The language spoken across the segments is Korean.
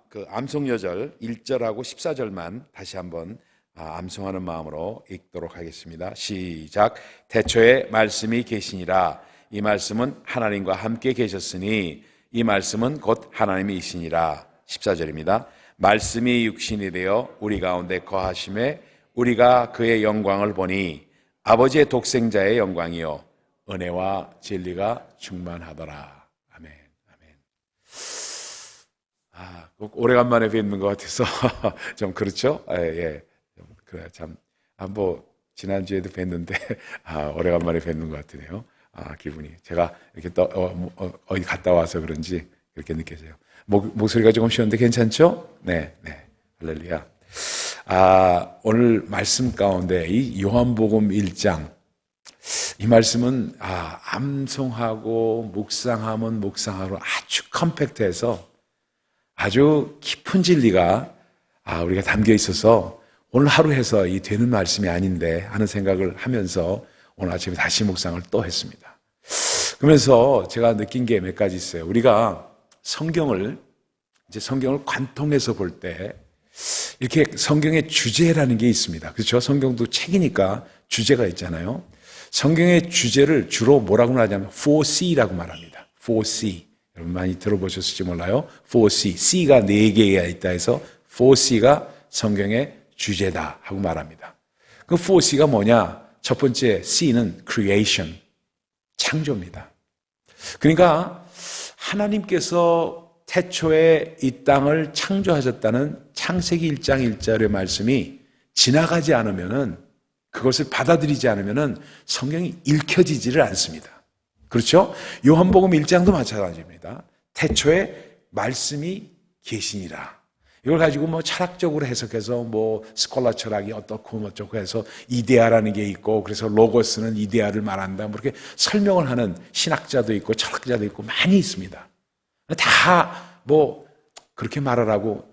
그 암송여절 1절하고 14절만 다시 한번 암송하는 마음으로 읽도록 하겠습니다. 시작. 태초에 말씀이 계시니라. 이 말씀은 하나님과 함께 계셨으니 이 말씀은 곧 하나님이시니라. 14절입니다. 말씀이 육신이 되어 우리 가운데 거하심에 우리가 그의 영광을 보니 아버지의 독생자의 영광이요 은혜와 진리가 충만하더라. 아멘. 아멘. 오래간만에 뵙는 것 같아서 좀 그렇죠? 예. 그래 참 뭐 지난주에도 뵀는데 오래간만에 뵙는 것 같으네요. 기분이 제가 이렇게 또 어디 갔다 와서 그런지 그렇게 느껴져요. 목소리가 조금 쉬었는데 괜찮죠? 네. 할렐루야. 오늘 말씀 가운데 이 요한복음 1장 이 말씀은 암송하고 묵상하면 묵상하고 아주 컴팩트해서 아주 깊은 진리가 우리가 담겨 있어서 오늘 하루 해서 이 되는 말씀이 아닌데 하는 생각을 하면서 오늘 아침에 다시 묵상을 또 했습니다. 그러면서 제가 느낀 게 몇 가지 있어요. 우리가 성경을 관통해서 볼 때 이렇게 성경의 주제라는 게 있습니다. 그렇죠? 성경도 책이니까 주제가 있잖아요. 성경의 주제를 주로 뭐라고 하냐면 4C라고 말합니다. 4C. 여러분 많이 들어보셨을지 몰라요. 4C. C가 4개가 있다 해서 4C가 성경의 주제다 하고 말합니다. 그 4C가 뭐냐? 첫 번째 C는 creation. 창조입니다. 그러니까 하나님께서 태초에 이 땅을 창조하셨다는 창세기 1장 1절의 말씀이 지나가지 않으면은 그것을 받아들이지 않으면은 성경이 읽혀지지를 않습니다. 그렇죠? 요한복음 1장도 마찬가지입니다. 태초에 말씀이 계시니라. 이걸 가지고 철학적으로 해석해서 스콜라 철학이 어떻고 해서 이데아라는 게 있고 그래서 로고스는 이데아를 말한다. 이렇게 설명을 하는 신학자도 있고 철학자도 있고 많이 있습니다. 다 그렇게 말하라고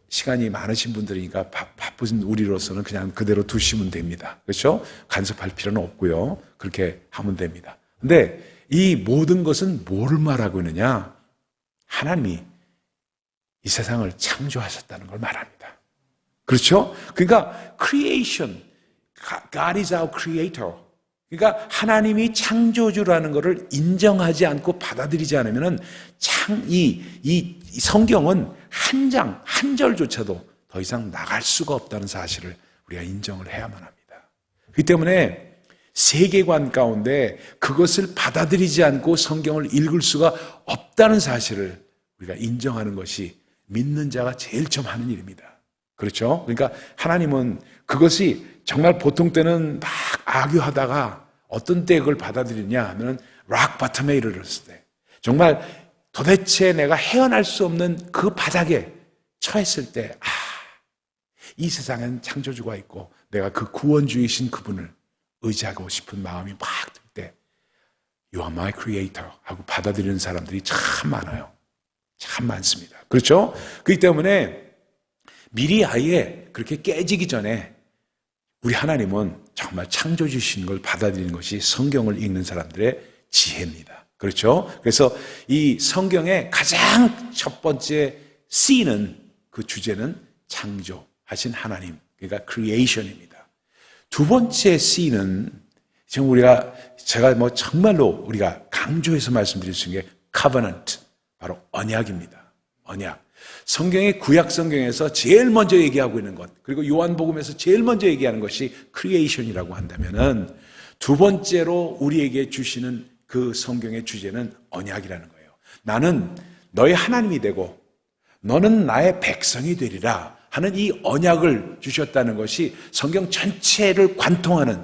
시간이 많으신 분들이니까 바쁘신 우리로서는 그냥 그대로 두시면 됩니다. 그렇죠? 간섭할 필요는 없고요. 그렇게 하면 됩니다. 근데 이 모든 것은 뭐를 말하고 있느냐? 하나님이 이 세상을 창조하셨다는 걸 말합니다. 그렇죠? 그러니까 creation, God is our creator. 그러니까 하나님이 창조주라는 것을 인정하지 않고 받아들이지 않으면은 이 성경은 한 절조차도 더 이상 나갈 수가 없다는 사실을 우리가 인정을 해야만 합니다. 그렇기 때문에 세계관 가운데 그것을 받아들이지 않고 성경을 읽을 수가 없다는 사실을 우리가 인정하는 것이 믿는 자가 제일 처음 하는 일입니다. 그렇죠? 그러니까 하나님은 그것이 정말 보통 때는 막 악유하다가 어떤 때 그걸 받아들이냐 하면 락 바텀에 이르렀을 때 정말 도대체 내가 헤어날 수 없는 그 바닥에 처했을 때 이 세상엔 창조주가 있고 내가 그 구원주이신 그분을 의지하고 싶은 마음이 막 들 때 You are my creator 하고 받아들이는 사람들이 참 많아요. 참 많습니다. 그렇죠? 그렇기 때문에 미리 아예 그렇게 깨지기 전에 우리 하나님은 정말 창조주신 걸 받아들이는 것이 성경을 읽는 사람들의 지혜입니다. 그렇죠? 그래서 이 성경의 가장 첫 번째 C는 그 주제는 창조하신 하나님, 그러니까 creation입니다. 두 번째 C는 지금 제가 정말로 우리가 강조해서 말씀드릴 수 있는 게 covenant, 바로 언약입니다. 언약. 성경의 구약 성경에서 제일 먼저 얘기하고 있는 것, 그리고 요한복음에서 제일 먼저 얘기하는 것이 크리에이션이라고 한다면은 두 번째로 우리에게 주시는 그 성경의 주제는 언약이라는 거예요. 나는 너의 하나님이 되고 너는 나의 백성이 되리라 하는 이 언약을 주셨다는 것이 성경 전체를 관통하는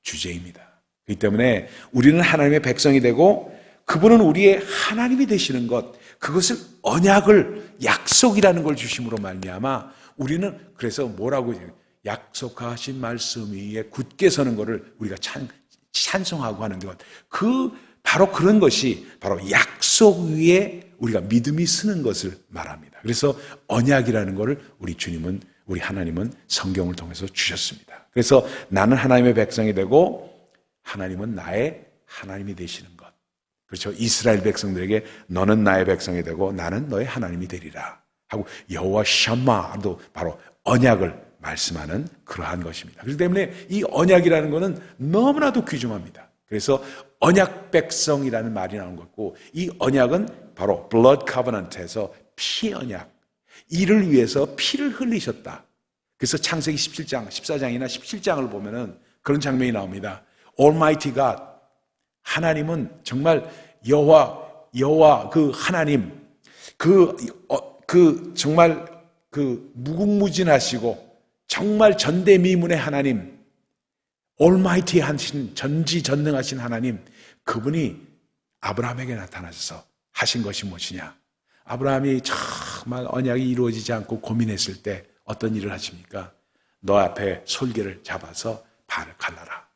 주제입니다. 그렇기 때문에 우리는 하나님의 백성이 되고 그분은 우리의 하나님이 되시는 것, 그것을 언약을 약속이라는 걸 주심으로 말미암아 우리는 그래서 뭐라고 약속하신 말씀 위에 굳게 서는 것을 우리가 찬송하고 하는 것, 바로 그런 것이 바로 약속 위에 우리가 믿음이 서는 것을 말합니다. 그래서 언약이라는 것을 우리 하나님은 성경을 통해서 주셨습니다. 그래서 나는 하나님의 백성이 되고 하나님은 나의 하나님이 되시는 것. 그렇죠? 이스라엘 백성들에게 너는 나의 백성이 되고 나는 너의 하나님이 되리라. 하고 여호와 샤마도 바로 언약을 말씀하는 그러한 것입니다. 그렇기 때문에 이 언약이라는 것은 너무나도 귀중합니다. 그래서 언약 백성이라는 말이 나온 거고, 이 언약은 바로 blood covenant에서 피 언약, 이를 위해서 피를 흘리셨다. 그래서 창세기 17장, 14장이나 17장을 보면은 그런 장면이 나옵니다. Almighty God, 하나님은 정말 여호와 그 하나님, 정말 그 무궁무진하시고 정말 전대미문의 하나님, Almighty 하신 전지전능하신 하나님, 그분이 아브라함에게 나타나셔서 하신 것이 무엇이냐? 아브라함이 정말 언약이 이루어지지 않고 고민했을 때 어떤 일을 하십니까? 너 앞에 솔개를 잡아서 반을 갈라라.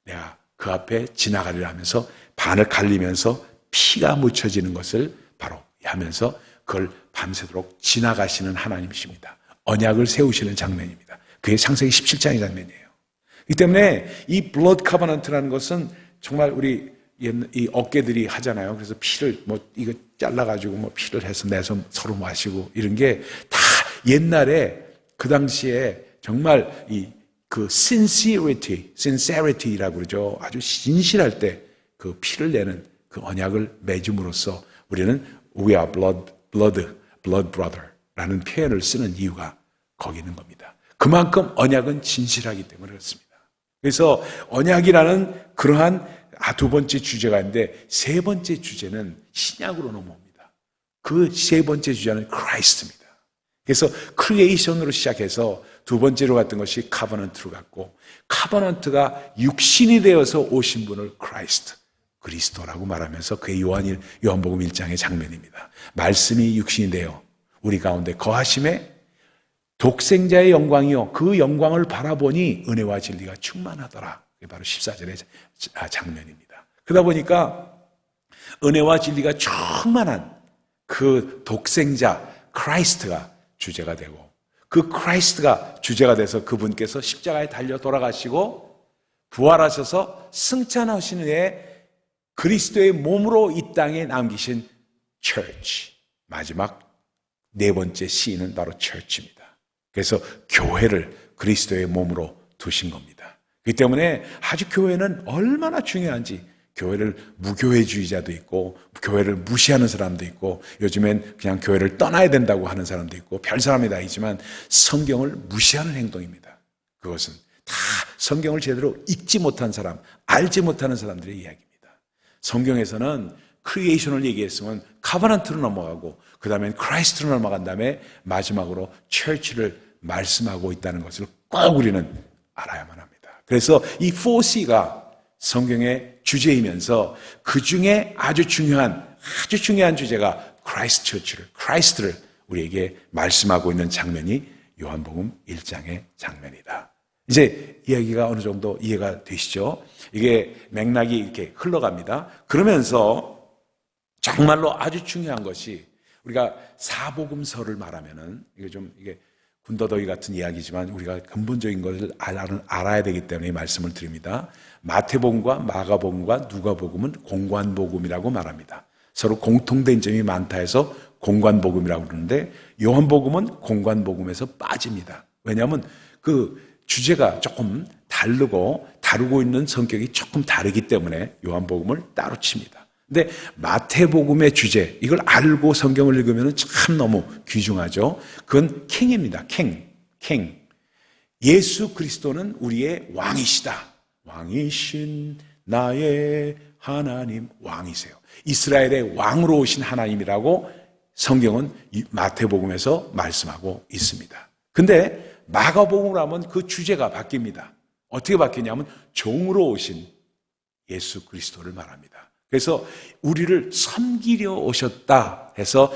내가 그 앞에 지나가리라 하면서 반을 갈리면서 피가 묻혀지는 것을 바로 하면서 그걸 밤새도록 지나가시는 하나님이십니다. 언약을 세우시는 장면입니다. 그게 창세기 17장의 장면이에요. 이 때문에 이 블러드 카버넌트라는 것은 정말 우리 이 어깨들이 하잖아요. 그래서 피를 이거 잘라가지고 피를 해서 내서 서로 마시고 이런 게 다 옛날에 그 당시에 정말 그 sincerity라고 그러죠. 아주 진실할 때 그 피를 내는 그 언약을 맺음으로써 우리는 we are blood brother라는 표현을 쓰는 이유가 거기 있는 겁니다. 그만큼 언약은 진실하기 때문에 그렇습니다. 그래서 언약이라는 그러한 두 번째 주제가 있는데, 세 번째 주제는 신약으로 넘어옵니다. 그 세 번째 주제는 크라이스트입니다. 그래서 크리에이션으로 시작해서 두 번째로 갔던 것이 카버넌트로 갔고, 카버넌트가 육신이 되어서 오신 분을 크라이스트, 그리스도라고 말하면서 그게 요한복음 1장의 장면입니다. 말씀이 육신이 되어 우리 가운데 거하심에 독생자의 영광이요 그 영광을 바라보니 은혜와 진리가 충만하더라. 그게 바로 14절의 장면입니다. 그러다 보니까 은혜와 진리가 충만한 그 독생자 크라이스트가 주제가 되고, 그 크라이스트가 주제가 돼서 그분께서 십자가에 달려 돌아가시고 부활하셔서 승천하신 후에 그리스도의 몸으로 이 땅에 남기신 church, 마지막 네 번째 시인은 바로 church입니다. 그래서 교회를 그리스도의 몸으로 두신 겁니다. 그렇기 때문에 아주 교회는 얼마나 중요한지, 교회를 무교회주의자도 있고 교회를 무시하는 사람도 있고 요즘엔 그냥 교회를 떠나야 된다고 하는 사람도 있고 별 사람이 다 있지만 성경을 무시하는 행동입니다. 그것은 다 성경을 제대로 읽지 못한 사람, 알지 못하는 사람들의 이야기입니다. 성경에서는 크리에이션을 얘기했으면 카버넌트로 넘어가고 그 다음엔 크라이스트로 넘어간 다음에 마지막으로 처치를 말씀하고 있다는 것을 꼭 우리는 알아야만 합니다. 그래서 이 4C가 성경의 주제이면서 그 중에 아주 중요한 주제가 크라이스트를 우리에게 말씀하고 있는 장면이 요한복음 1장의 장면이다. 이제 이야기가 어느 정도 이해가 되시죠? 이게 맥락이 이렇게 흘러갑니다. 그러면서 정말로 아주 중요한 것이, 우리가 사복음서를 말하면은 이게 군더더기 같은 이야기지만 우리가 근본적인 것을 알아야 되기 때문에 말씀을 드립니다. 마태복음과 마가복음과 누가복음은 공관복음이라고 말합니다. 서로 공통된 점이 많다 해서 공관복음이라고 그러는데, 요한복음은 공관복음에서 빠집니다. 왜냐하면 그 주제가 조금 다루고 있는 성격이 조금 다르기 때문에 요한복음을 따로 칩니다. 근데 마태복음의 주제, 이걸 알고 성경을 읽으면 참 너무 귀중하죠. 그건 킹입니다. king. 예수 그리스도는 우리의 왕이시다. 왕이신 나의 하나님, 왕이세요. 이스라엘의 왕으로 오신 하나님이라고 성경은 마태복음에서 말씀하고 있습니다. 근데 마가복음으로 하면 그 주제가 바뀝니다. 어떻게 바뀌냐면 종으로 오신 예수 그리스도를 말합니다. 그래서 우리를 섬기려 오셨다 해서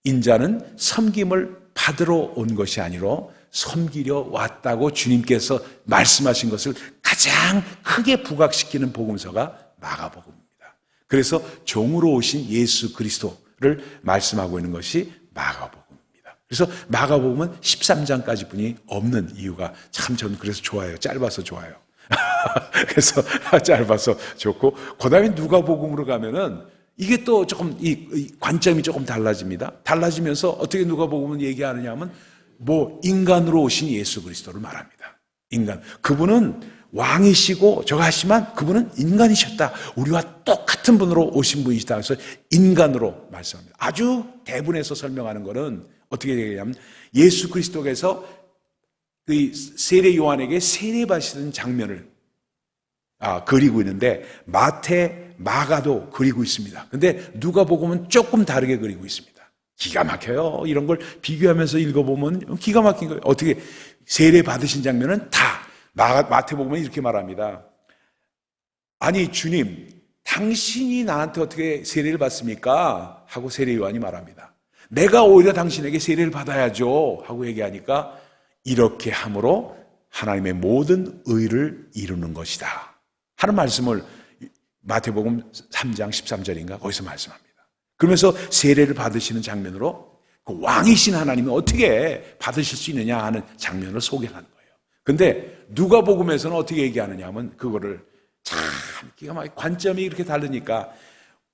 인자는 섬김을 받으러 온 것이 아니라 섬기려 왔다고 주님께서 말씀하신 것을 가장 크게 부각시키는 복음서가 마가복음입니다. 그래서 종으로 오신 예수 그리스도를 말씀하고 있는 것이 마가복음입니다. 그래서 마가복음은 13장까지 분이 없는 이유가 참 저는 그래서 좋아요. 짧아서 좋아요. 그래서 짧아서 좋고, 그 다음에 누가복음으로 가면은 이게 또 조금 이 관점이 조금 달라집니다. 달라지면서 어떻게 누가복음은 얘기하느냐 하면 인간으로 오신 예수 그리스도를 말합니다. 인간. 그분은 왕이시고 저하지만 그분은 인간이셨다. 우리와 똑같은 분으로 오신 분이시다. 그래서 인간으로 말씀합니다. 아주 대분해서 설명하는 것은 어떻게 되냐면 예수 그리스도께서 그 세례 요한에게 세례 받으시는 장면을 그리고 있는데 마태, 마가도 그리고 있습니다. 근데 누가복음은 조금 다르게 그리고 있습니다. 기가 막혀요. 이런 걸 비교하면서 읽어보면 기가 막힌 거예요. 어떻게 세례 받으신 장면은 다 마태복음은 이렇게 말합니다. 아니 주님, 당신이 나한테 어떻게 세례를 받습니까? 하고 세례 요한이 말합니다. 내가 오히려 당신에게 세례를 받아야죠 하고 얘기하니까 이렇게 함으로 하나님의 모든 의를 이루는 것이다 하는 말씀을 마태복음 3장 13절인가 거기서 말씀합니다. 그러면서 세례를 받으시는 장면으로 그 왕이신 하나님이 어떻게 받으실 수 있느냐 하는 장면을 소개하는 거예요. 근데 누가복음에서는 어떻게 얘기하느냐 하면 그거를 참 기가 막히게 관점이 이렇게 다르니까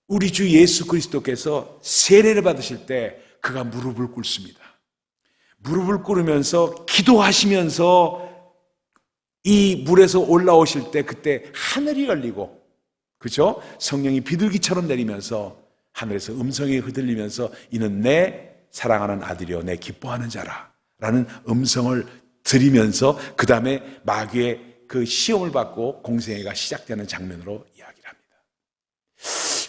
우리 주 예수 그리스도께서 세례를 받으실 때 그가 무릎을 꿇습니다. 무릎을 꿇으면서 기도하시면서 이 물에서 올라오실 때 그때 하늘이 열리고 그죠? 성령이 비둘기처럼 내리면서 하늘에서 음성이 흔들리면서 이는 내 사랑하는 아들이요 내 기뻐하는 자라 라는 음성을 들으면서 그 다음에 마귀의 그 시험을 받고 공생애가 시작되는 장면으로 이야기를 합니다.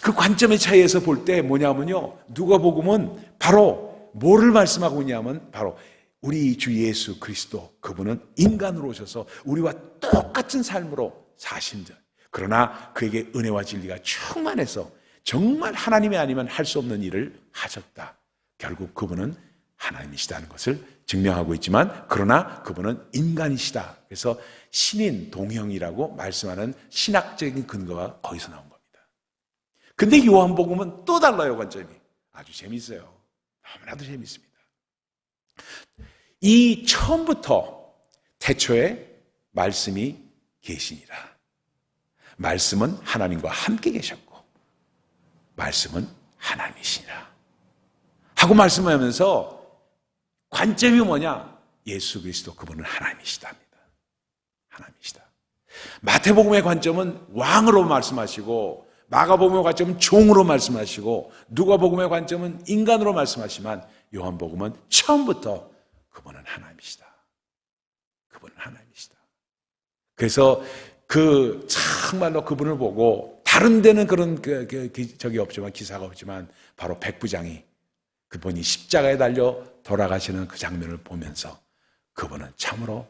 그 관점의 차이에서 볼 때 뭐냐면요, 누가복음은 바로 뭐를 말씀하고 있냐면 바로 우리 주 예수 그리스도 그분은 인간으로 오셔서 우리와 똑같은 삶으로 사신 자, 그러나 그에게 은혜와 진리가 충만해서 정말 하나님이 아니면 할 수 없는 일을 하셨다. 결국 그분은 하나님이시다는 것을 증명하고 있지만 그러나 그분은 인간이시다. 그래서 신인 동형이라고 말씀하는 신학적인 근거가 거기서 나온 겁니다. 근데 요한복음은 또 달라요, 관점이. 아주 재미있어요. 너무나도 재미있습니다. 이 처음부터 태초에 말씀이 계시니라. 말씀은 하나님과 함께 계셨고 말씀은 하나님이시니라 하고 말씀하면서 관점이 뭐냐? 예수 그리스도 그분은 하나님이시답니다. 하나님이시다. 마태복음의 관점은 왕으로 말씀하시고 마가복음의 관점은 종으로 말씀하시고 누가복음의 관점은 인간으로 말씀하시지만 요한복음은 처음부터 그분은 하나님이시다. 그분은 하나님이시다. 그래서 정말로 그분을 보고 다른 데는 그런 적이 없지만 기사가 없지만 바로 백부장이 그분이 십자가에 달려 돌아가시는 그 장면을 보면서 그분은 참으로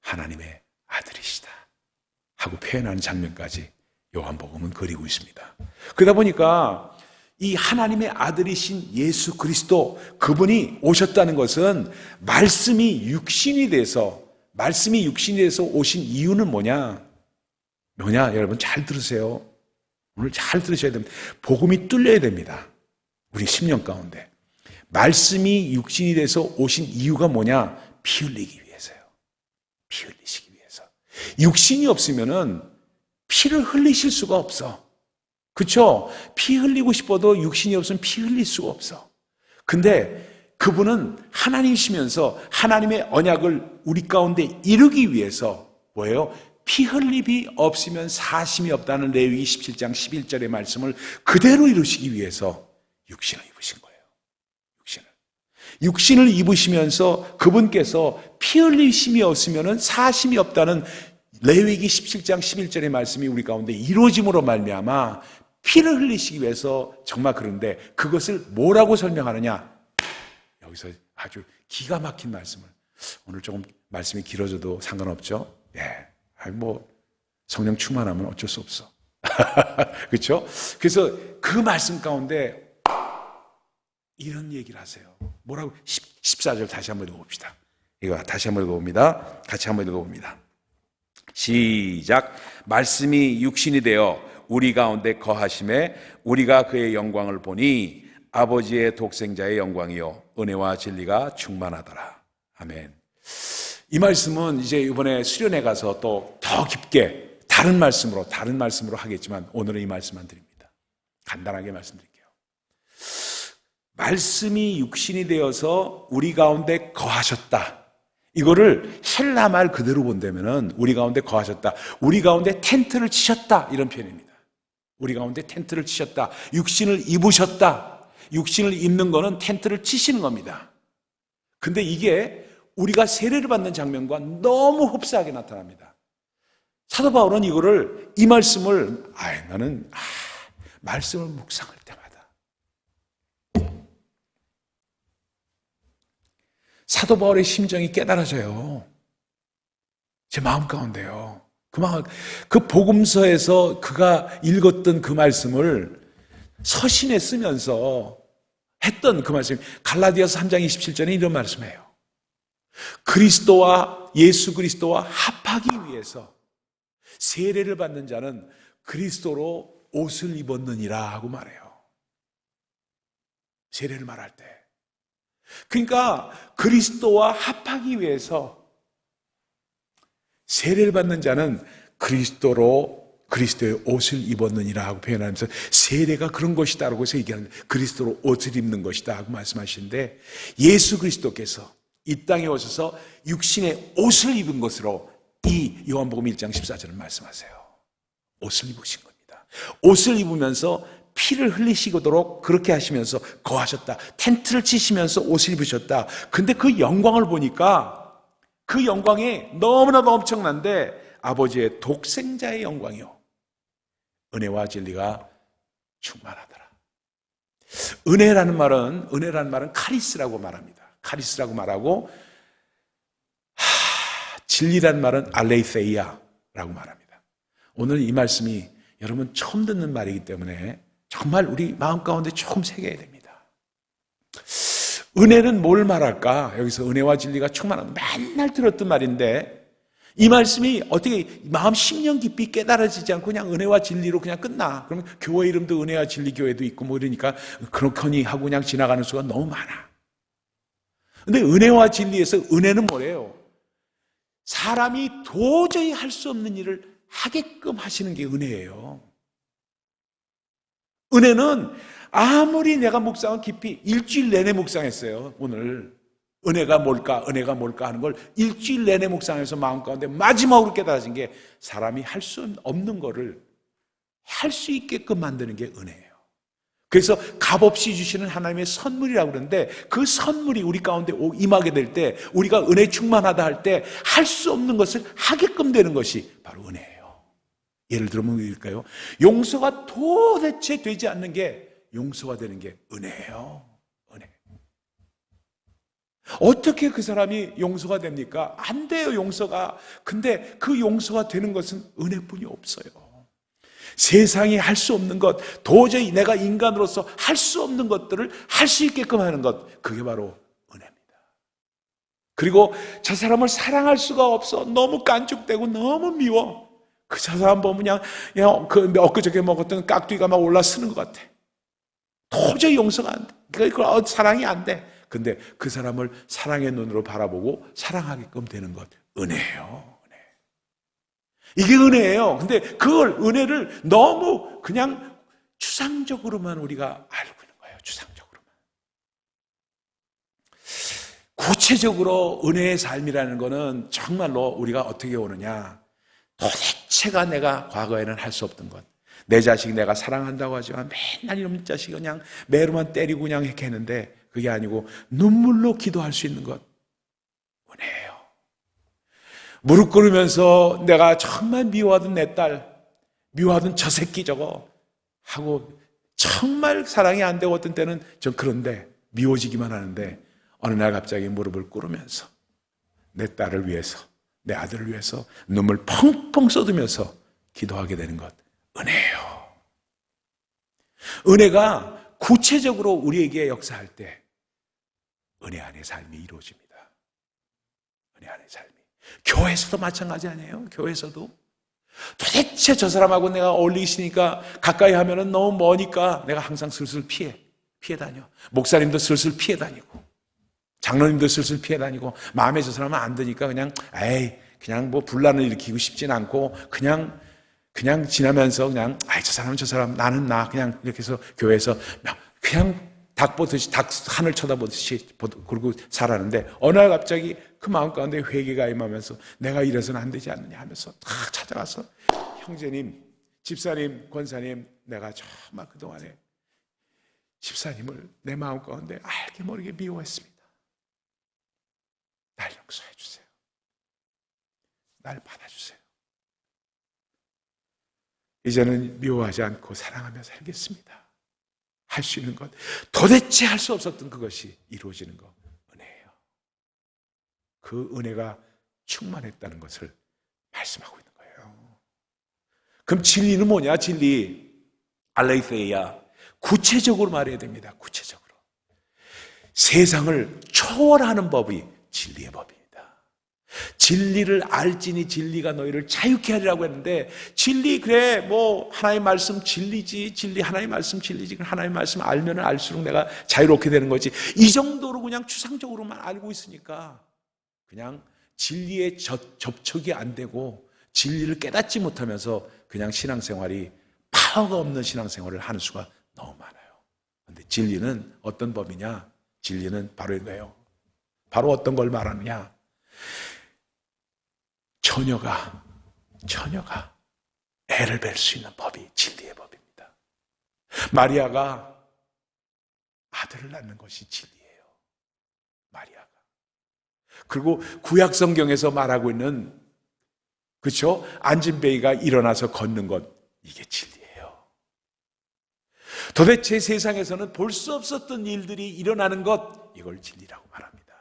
하나님의 아들이시다 하고 표현하는 장면까지 요한복음은 그리고 있습니다. 그러다 보니까 이 하나님의 아들이신 예수 그리스도 그분이 오셨다는 것은 말씀이 육신이 돼서 오신 이유는 뭐냐? 여러분 잘 들으세요. 오늘 잘 들으셔야 됩니다. 복음이 뚫려야 됩니다. 우리 10년 가운데. 말씀이 육신이 돼서 오신 이유가 뭐냐? 피 흘리기 위해서요. 피 흘리시기 위해서. 육신이 없으면은 피를 흘리실 수가 없어. 그렇죠? 피 흘리고 싶어도 육신이 없으면 피 흘릴 수가 없어. 근데 그분은 하나님이시면서 하나님의 언약을 우리 가운데 이루기 위해서 뭐예요? 피 흘림이 없으면 사심이 없다는 레위기 17장 11절의 말씀을 그대로 이루시기 위해서 육신을 입으신 거예요. 육신을 입으시면서 그분께서 피 흘리심이 없으면 사심이 없다는 레위기 17장 11절의 말씀이 우리 가운데 이루어짐으로 말미암아 피를 흘리시기 위해서 정말 그런데 그것을 뭐라고 설명하느냐? 여기서 아주 기가 막힌 말씀을 오늘 조금 말씀이 길어져도 상관없죠? 성령 충만하면 어쩔 수 없어. 그렇죠? 그래서 그 말씀 가운데 이런 얘기를 하세요. 뭐라고? 14절 다시 한번 읽어봅시다. 이거 다시 한번 읽어봅니다. 같이 한번 읽어봅니다. 시작. 말씀이 육신이 되어 우리 가운데 거하심에 우리가 그의 영광을 보니 아버지의 독생자의 영광이요 은혜와 진리가 충만하더라. 아멘. 이 말씀은 이제 이번에 수련회 가서 또 더 깊게 다른 말씀으로 하겠지만 오늘은 이 말씀만 드립니다. 간단하게 말씀드릴게요. 말씀이 육신이 되어서 우리 가운데 거하셨다. 이거를 헬라 말 그대로 본다면은 우리 가운데 거하셨다. 우리 가운데 텐트를 치셨다. 이런 표현입니다. 우리 가운데 텐트를 치셨다. 육신을 입으셨다. 육신을 입는 거는 텐트를 치시는 겁니다. 근데 이게 우리가 세례를 받는 장면과 너무 흡사하게 나타납니다. 사도 바울은 이거를, 이 말씀을, 나는 말씀을 묵상할 때마다 사도 바울의 심정이 깨달아져요. 제 마음 가운데요. 그 복음서에서 그가 읽었던 그 말씀을 서신에 쓰면서 했던 그 말씀, 갈라디아서 3장 27절에 이런 말씀이에요. 그리스도와 예수 그리스도와 합하기 위해서 세례를 받는 자는 그리스도로 옷을 입었느니라 하고 말해요. 세례를 말할 때. 그러니까 그리스도와 합하기 위해서 세례를 받는 자는 그리스도의 옷을 입었느니라 하고 표현하면서 세례가 그런 것이다라고 해서 얘기하는데, 그리스도로 옷을 입는 것이다 하고 말씀하시는데, 예수 그리스도께서 이 땅에 오셔서 육신의 옷을 입은 것으로 이 요한복음 1장 14절을 말씀하세요. 옷을 입으신 겁니다. 옷을 입으면서 피를 흘리시도록 그렇게 하시면서 거하셨다. 텐트를 치시면서 옷을 입으셨다. 근데 그 영광을 보니까 그 영광이 너무나도 엄청난데, 아버지의 독생자의 영광이요, 은혜와 진리가 충만하더라. 은혜라는 말은 카리스라고 말합니다. 카리스라고 말하고, 진리라는 말은 알레이세이아라고 말합니다. 오늘 이 말씀이 여러분 처음 듣는 말이기 때문에 정말 우리 마음 가운데 조금 새겨야 됩니다. 은혜는 뭘 말할까? 여기서 은혜와 진리가 충만한, 맨날 들었던 말인데, 이 말씀이 어떻게 마음 심령 깊이 깨달아지지 않고 그냥 은혜와 진리로 그냥 끝나. 그러면 교회 이름도 은혜와 진리 교회도 있고 뭐 이러니까 그렇거니 하고 그냥 지나가는 수가 너무 많아. 근데 은혜와 진리에서 은혜는 뭐래요? 사람이 도저히 할 수 없는 일을 하게끔 하시는 게 은혜예요. 은혜는 아무리 내가 묵상을 깊이 일주일 내내 묵상했어요. 오늘 은혜가 뭘까 하는 걸 일주일 내내 묵상해서 마음 가운데 마지막으로 깨달아진 게, 사람이 할 수 없는 거를 할 수 있게끔 만드는 게 은혜예요. 그래서 값없이 주시는 하나님의 선물이라고 그러는데, 그 선물이 우리 가운데 임하게 될 때, 우리가 은혜 충만하다 할 때 할 수 없는 것을 하게끔 되는 것이 바로 은혜예요. 예를 들면 뭐일까요? 용서가 도대체 되지 않는 게 용서가 되는 게 은혜예요. 은혜. 어떻게 그 사람이 용서가 됩니까? 안 돼요, 용서가. 근데 그 용서가 되는 것은 은혜뿐이 없어요. 세상이 할 수 없는 것, 도저히 내가 인간으로서 할 수 없는 것들을 할 수 있게끔 하는 것, 그게 바로 은혜입니다. 그리고 저 사람을 사랑할 수가 없어. 너무 깐죽대고 너무 미워. 저 사람 보면 그냥 엊그저께 먹었던 깍두기가 막 올라 쓰는 것 같아. 도저히 용서가 안 돼. 그걸 사랑이 안 돼. 근데 그 사람을 사랑의 눈으로 바라보고 사랑하게끔 되는 것, 은혜예요. 은혜. 이게 은혜예요. 근데 그걸, 은혜를 너무 그냥 추상적으로만 우리가 알고 있는 거예요. 추상적으로만. 구체적으로 은혜의 삶이라는 거는 정말로 우리가 어떻게 오느냐, 도대체가 내가 과거에는 할 수 없던 것, 내 자식 내가 사랑한다고 하지만 맨날 이놈 자식 그냥 매로만 때리고 그냥 이렇게 했는데, 그게 아니고 눈물로 기도할 수 있는 것, 은혜예요. 무릎 꿇으면서 내가 정말 미워하던 내 딸, 미워하던 저 새끼 저거 하고 정말 사랑이 안 되고, 어떤 때는 전 그런데 미워지기만 하는데, 어느 날 갑자기 무릎을 꿇으면서 내 딸을 위해서, 내 아들을 위해서 눈물 펑펑 쏟으면서 기도하게 되는 것, 은혜예요. 은혜가 구체적으로 우리에게 역사할 때 은혜 안의 삶이 이루어집니다. 은혜 안의 삶이. 교회에서도 마찬가지 아니에요? 교회에서도 도대체 저 사람하고 내가 어울리기 싫으니까, 가까이 하면은 너무 머니까 내가 항상 슬슬 피해 다녀. 목사님도 슬슬 피해 다니고, 장로님도 슬슬 피해 다니고, 마음에 저 사람은 안 드니까 그냥 뭐 분란을 일으키고 싶진 않고 그냥 그냥 지나면서 그냥 저 사람은 저 사람, 나는 나, 그냥 이렇게 해서 교회에서 그냥 닭 보듯이, 닭 하늘 쳐다보듯이 그러고 살았는데 어느 날 갑자기 그 마음 가운데 회개가 임하면서 내가 이래서는 안 되지 않느냐 하면서 다 찾아가서 형제님, 집사님, 권사님, 내가 정말 그동안에 집사님을 내 마음 가운데 알게 모르게 미워했습니다. 날 용서해 주세요. 날 받아주세요. 이제는 미워하지 않고 사랑하며 살겠습니다. 할 수 있는 것, 도대체 할 수 없었던 그것이 이루어지는 것, 은혜예요. 그 은혜가 충만했다는 것을 말씀하고 있는 거예요. 그럼 진리는 뭐냐? 진리, 알레이테이야. 구체적으로 말해야 됩니다. 구체적으로. 세상을 초월하는 법이 진리의 법입니다. 진리를 알지니 진리가 너희를 자유케 하리라고 했는데, 진리, 그래, 뭐 하나님의 말씀 진리지, 진리 하나님의 말씀 진리지, 하나님의 말씀 알면 알수록 내가 자유롭게 되는 거지, 이 정도로 그냥 추상적으로만 알고 있으니까 그냥 진리에 접촉이 안 되고 진리를 깨닫지 못하면서 그냥 신앙생활이 파워가 없는 신앙생활을 하는 수가 너무 많아요. 그런데 진리는 어떤 법이냐? 진리는 바로 이거예요. 바로 어떤 걸 말하느냐? 처녀가 애를 뵐 수 있는 법이 진리의 법입니다. 마리아가 아들을 낳는 것이 진리예요. 마리아가. 그리고 구약 성경에서 말하고 있는, 그렇죠? 안진뱅이가 일어나서 걷는 것, 이게 진리예요. 도대체 세상에서는 볼 수 없었던 일들이 일어나는 것, 이걸 진리라고 말합니다.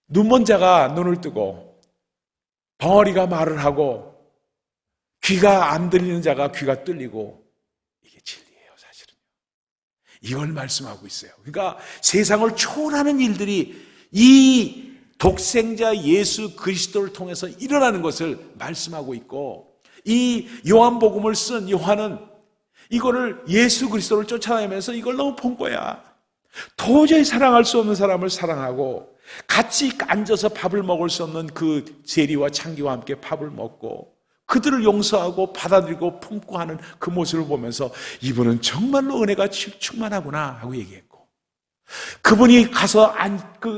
눈먼 자가 눈을 뜨고 벙어리가 말을 하고 귀가 안 들리는 자가 귀가 뚫리고, 이게 진리예요. 사실은 이걸 말씀하고 있어요. 그러니까 세상을 초월하는 일들이 이 독생자 예수 그리스도를 통해서 일어나는 것을 말씀하고 있고, 이 요한복음을 쓴 요한은 이거를 예수 그리스도를 쫓아다니면서 이걸 너무 본 거야. 도저히 사랑할 수 없는 사람을 사랑하고 같이 앉아서 밥을 먹을 수 없는 그 제리와 창기와 함께 밥을 먹고 그들을 용서하고 받아들이고 품고 하는 그 모습을 보면서 이분은 정말로 은혜가 충만하구나 하고 얘기했고, 그분이 가서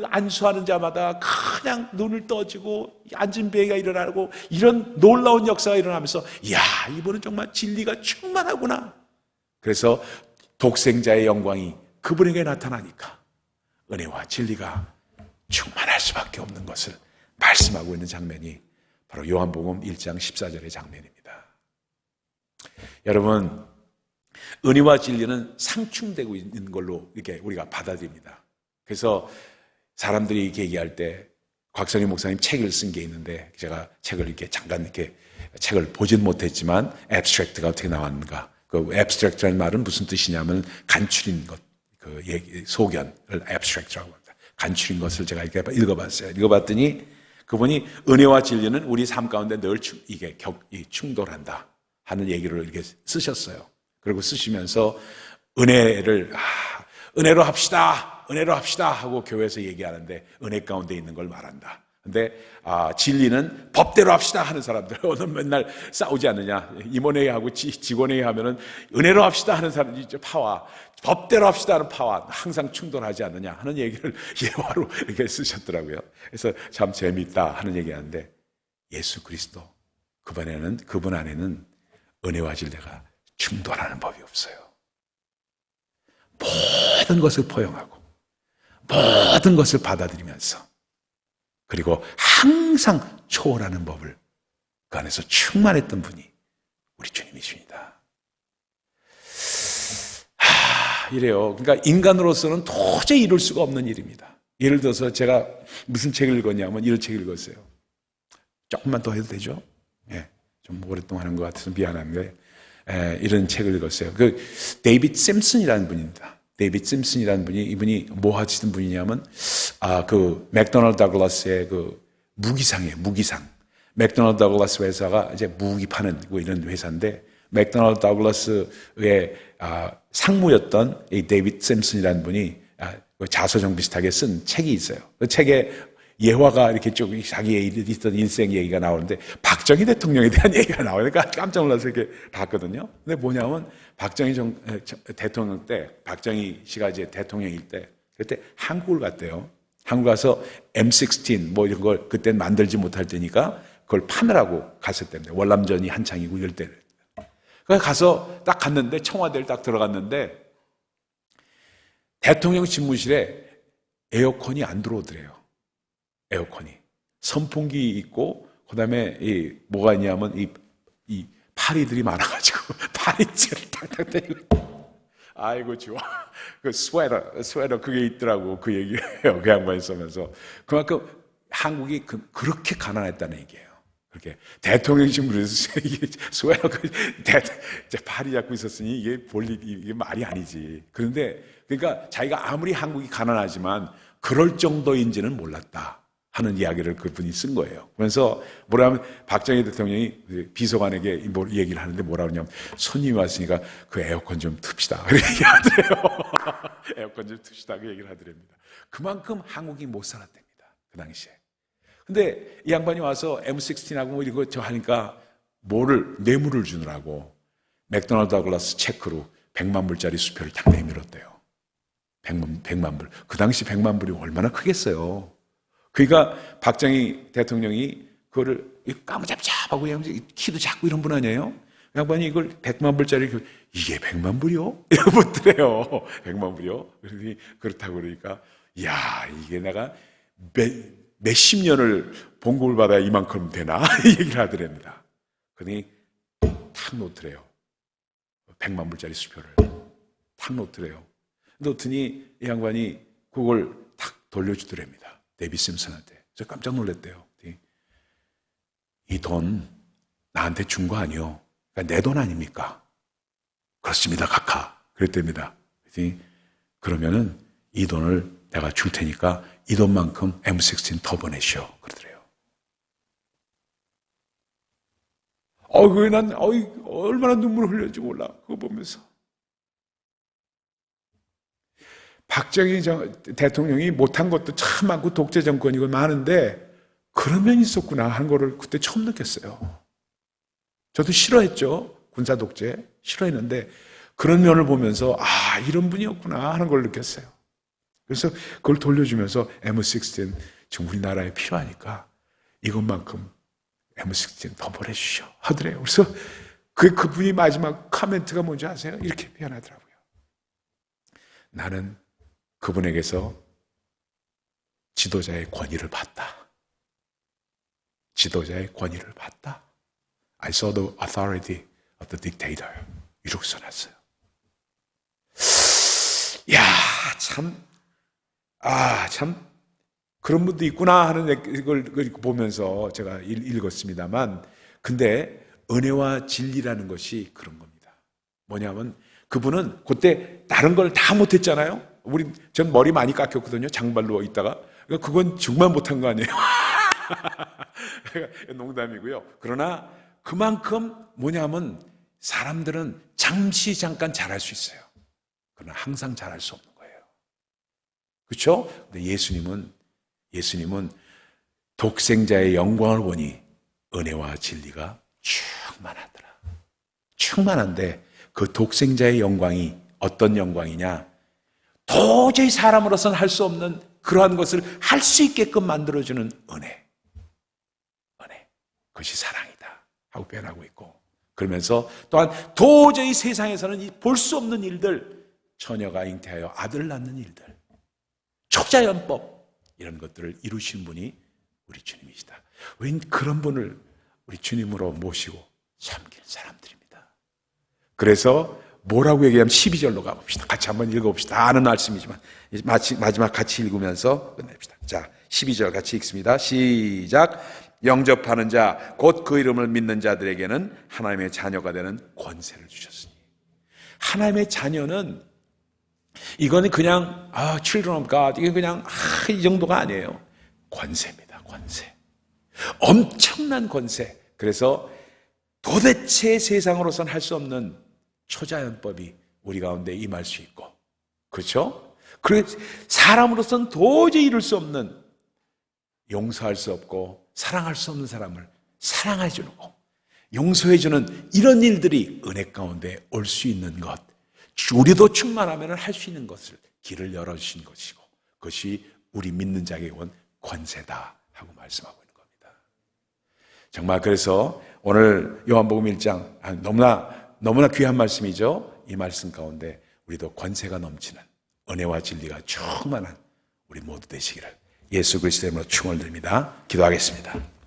안수하는 자마다 그냥 눈을 떠지고 안진뱅이가 일어나고 이런 놀라운 역사가 일어나면서, 이야, 이분은 정말 진리가 충만하구나. 그래서 독생자의 영광이 그분에게 나타나니까 은혜와 진리가 충만할 수밖에 없는 것을 말씀하고 있는 장면이 바로 요한복음 1장 14절의 장면입니다. 여러분, 은혜와 진리는 상충되고 있는 걸로 이렇게 우리가 받아들입니다. 그래서 사람들이 이렇게 얘기할 때, 곽선희 목사님 책을 쓴 게 있는데, 제가 책을 이렇게 잠깐 이렇게 책을 보진 못했지만 앱스트랙트가 어떻게 나왔는가. 그 앱스트랙트라는 말은 무슨 뜻이냐면 간추린 것, 그 얘기, 소견을 앱스트랙트라고 합니다. 간추린 것을 제가 이렇게 읽어봤어요. 읽어봤더니 그분이 은혜와 진리는 우리 삶 가운데 늘 이게 충돌한다 하는 얘기를 이렇게 쓰셨어요. 그리고 쓰시면서 은혜로 합시다 하고 교회에서 얘기하는데 은혜 가운데 있는 걸 말한다. 근데 진리는 법대로 합시다 하는 사람들, 오늘 맨날 싸우지 않느냐, 임원회의하고 직원회의 하면은 은혜로 합시다 하는 사람이 파와, 법대로 합시다 하는 파와 항상 충돌하지 않느냐 하는 얘기를 예화로 이렇게 쓰셨더라고요. 그래서 참 재미있다 하는 얘기하는데, 예수 그리스도 그분 안에는 은혜와 진리가 충돌하는 법이 없어요. 모든 것을 포용하고 모든 것을 받아들이면서, 그리고 항상 초월하는 법을 그 안에서 충만했던 분이 우리 주님이십니다. 이래요. 그러니까 인간으로서는 도저히 이룰 수가 없는 일입니다. 예를 들어서 제가 무슨 책을 읽었냐면 이런 책을 읽었어요. 조금만 더 해도 되죠? 예, 좀 오랫동안 하는 것 같아서 미안한데, 이런 책을 읽었어요. 그 데이빗 심슨이라는 분입니다. 데이빗 심슨이라는 분이, 이분이 뭐 하시는 분이냐면, 그 맥도날드 다글라스의 그 무기상이에요. 무기상. 맥도날드 다글라스 회사가 이제 무기 파는 뭐 이런 회사인데, 맥도날드 다글라스의 상무였던 이 데이빗 심슨이라는 분이 자서정 비슷하게 쓴 책이 있어요. 그 책에 예화가 이렇게 쭉 자기의 있던 인생 얘기가 나오는데 박정희 대통령에 대한 얘기가 나오니까 깜짝 놀라서 이렇게 봤거든요. 근데 뭐냐면 박정희 대통령 때, 박정희 씨가 이제 대통령일 때, 그때 한국을 갔대요. 한국 가서 M16 뭐 이런 걸 그때 만들지 못할 때니까 그걸 파느라고 갔을 때입니다. 월남전이 한창이고 이럴 때. 그래서 가서 딱 갔는데 청와대를 딱 들어갔는데 대통령 집무실에 에어컨이 안 들어오더래요. 에어컨이. 선풍기 있고, 그 다음에 뭐가 있냐면 이 파리들이 많아가지고 파리채를 탁탁 때리고. 아이고, 좋아. 그 스웨터 그게 있더라고. 그 얘기예요. 그 양반이 쓰면서. 그만큼 한국이 그렇게 가난했다는 얘기예요. 그렇게 대통령이 지금 그래서 이게 스웨터 파리 잡고 있었으니 이게 말이 아니지. 그런데 그러니까 자기가 아무리 한국이 가난하지만 그럴 정도인지는 몰랐다 하는 이야기를 그분이 쓴 거예요. 그래서 뭐라면 박정희 대통령이 비서관에게 뭐 얘기를 하는데 뭐라 그러냐면 손님이 왔으니까 그 에어컨 좀 틉시다. 그렇게 얘기하더래요. 에어컨 좀 틉시다. 그 얘기를 하더랍니다. 그만큼 한국이 못 살았답니다. 그 당시에. 근데 이 양반이 와서 M16하고 뭐 이런 거 저 하니까 뇌물을 주느라고 맥도날드 다글라스 체크로 100만 불짜리 수표를 딱 내밀었대요. 100만 불. 그 당시 100만 불이 얼마나 크겠어요. 그러니까 박정희 대통령이 그거를 까무잡잡하고 키도 작고 이런 분 아니에요? 양반이 이걸 100만 불짜리 이게 100만 불이요? 이러고 묻더래요. 100만 불이요? 그러더니 그렇다고 그러니까 야 이게 내가 몇십 년을 봉급을 받아야 이만큼 되나? 이 얘기를 하더랍니다. 그러더니 탁 놓더래요. 100만 불짜리 수표를 탁 놓더래요. 놓더니 이 양반이 그걸 탁 돌려주더랍니다. 데이비 심슨한테. 저 깜짝 놀랐대요. 이 돈 나한테 준 거 아니요. 그러니까 내 돈 아닙니까? 그렇습니다, 카카. 그랬답니다. 그러면은 이 돈을 내가 줄 테니까 이 돈만큼 M16 더 보내시오. 그러더래요. 난 얼마나 눈물을 흘렸는지 몰라. 그거 보면서. 박정희 대통령이 못한 것도 참 많고 독재 정권이고 많은데 그런 면이 있었구나 하는 거를 그때 처음 느꼈어요. 저도 싫어했죠. 군사 독재 싫어했는데 그런 면을 보면서 이런 분이었구나 하는 걸 느꼈어요. 그래서 그걸 돌려주면서 M16 지금 우리나라에 필요하니까 이것만큼 M16 더 보내주시오 하더래요. 그래서 그분이 마지막 코멘트가 뭔지 아세요? 이렇게 표현하더라고요. 나는 그분에게서 지도자의 권위를 봤다. 지도자의 권위를 봤다. I saw the authority of the dictator. 이렇게 써놨어요. 참 그런 분도 있구나 하는 걸 보면서 제가 읽었습니다만, 근데 은혜와 진리라는 것이 그런 겁니다. 뭐냐면 그분은 그때 다른 걸 다 못했잖아요. 전 머리 많이 깎였거든요. 장발로 있다가. 그건 정말 못한 거 아니에요. 농담이고요. 그러나 그만큼 뭐냐면 사람들은 잠깐 잘할 수 있어요. 그러나 항상 잘할 수 없는 거예요. 그렇죠? 근데 예수님은 독생자의 영광을 보니 은혜와 진리가 충만하더라. 충만한데 그 독생자의 영광이 어떤 영광이냐? 도저히 사람으로서는 할 수 없는 그러한 것을 할 수 있게끔 만들어주는 은혜. 그것이 사랑이다 하고 표현하고 있고, 그러면서 또한 도저히 세상에서는 볼 수 없는 일들, 처녀가 잉태하여 아들 낳는 일들, 촉자연법, 이런 것들을 이루신 분이 우리 주님이시다. 왠 그런 분을 우리 주님으로 모시고 섬길 사람들입니다. 그래서 뭐라고 얘기하면 12절로 가봅시다. 같이 한번 읽어봅시다. 다 아는 말씀이지만 마지막 같이 읽으면서 끝냅시다. 자, 12절 같이 읽습니다. 시작. 영접하는 자, 곧 그 이름을 믿는 자들에게는 하나님의 자녀가 되는 권세를 주셨으니. 하나님의 자녀는 이거는 그냥 children of God, 이게 그냥 이 정도가 아니에요. 권세입니다. 권세. 엄청난 권세. 그래서 도대체 세상으로선 할 수 없는 초자연법이 우리 가운데 임할 수 있고, 그렇죠? 그리고 사람으로서는 도저히 이룰 수 없는 용서할 수 없고 사랑할 수 없는 사람을 사랑해 주는 거, 용서해 주는 이런 일들이 은혜 가운데 올 수 있는 것, 우리도 충만하면 할 수 있는 것을 길을 열어주신 것이고, 그것이 우리 믿는 자에게 온 권세다 하고 말씀하고 있는 겁니다. 정말 그래서 오늘 요한복음 1장 너무나 귀한 말씀이죠. 이 말씀 가운데 우리도 권세가 넘치는 은혜와 진리가 충만한 우리 모두 되시기를 예수 그리스도의 이름으로 축원드립니다. 기도하겠습니다.